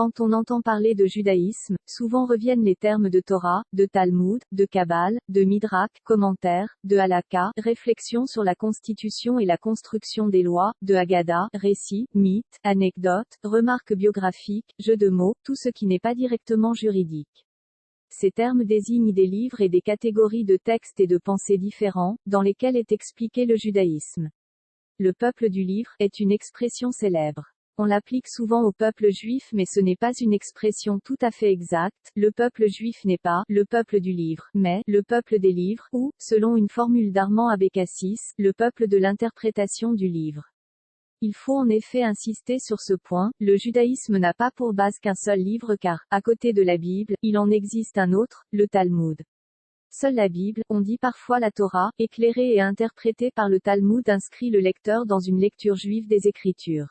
Quand on entend parler de judaïsme, souvent reviennent les termes de Torah, de Talmud, de Kabbale, de Midrash, commentaires, de Halakha, réflexion sur la constitution et la construction des lois, de Haggadah, récits, mythes, anecdotes, remarques biographiques, jeux de mots, tout ce qui n'est pas directement juridique. Ces termes désignent des livres et des catégories de textes et de pensées différents, dans lesquels est expliqué le judaïsme. Le peuple du livre est une expression célèbre. On l'applique souvent au peuple juif mais ce n'est pas une expression tout à fait exacte, le peuple juif n'est pas le peuple du livre, mais le peuple des livres, ou, selon une formule d'Armand Abécassis, le peuple de l'interprétation du livre. Il faut en effet insister sur ce point, le judaïsme n'a pas pour base qu'un seul livre car, à côté de la Bible, il en existe un autre, le Talmud. Seule la Bible, on dit parfois la Torah, éclairée et interprétée par le Talmud inscrit le lecteur dans une lecture juive des Écritures.